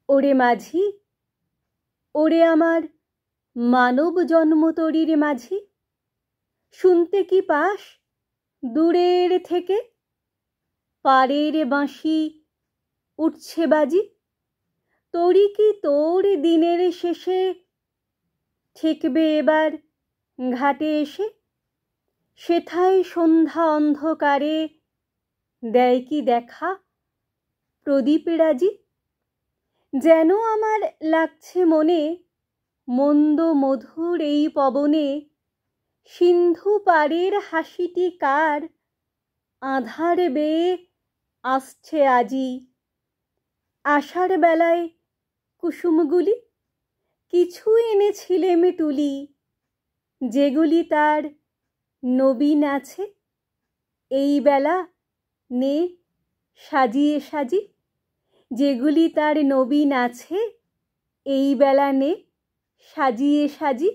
ওরে মাঝি, ওরে আমার মানব জন্ম তরীর মাঝি, শুনতে কি পাস দূরের থেকে পাড়ের বাঁশি উঠছে বাজি? তরি কি তোর দিনের শেষে ঠেকবে এবার ঘাটে এসে? সেথায় সন্ধ্যা অন্ধকারে দেয় কি দেখা প্রদীপরাজি? যেন আমার লাগছে মনে মন্দ মধুর এই পবনে সিন্ধু পাড়ের হাসিটি কার আঁধার বেয়ে আসছে আজি। আষাঢ় বেলায় কুসুমগুলি কিছু এনেছিলেম তুলি, যেগুলি তার নবীন আছে এই বেলা নে সাজিয়ে সাজি। যেগুলি তার নবীন আছে এই বেলা নে সাজিয়ে সাজি।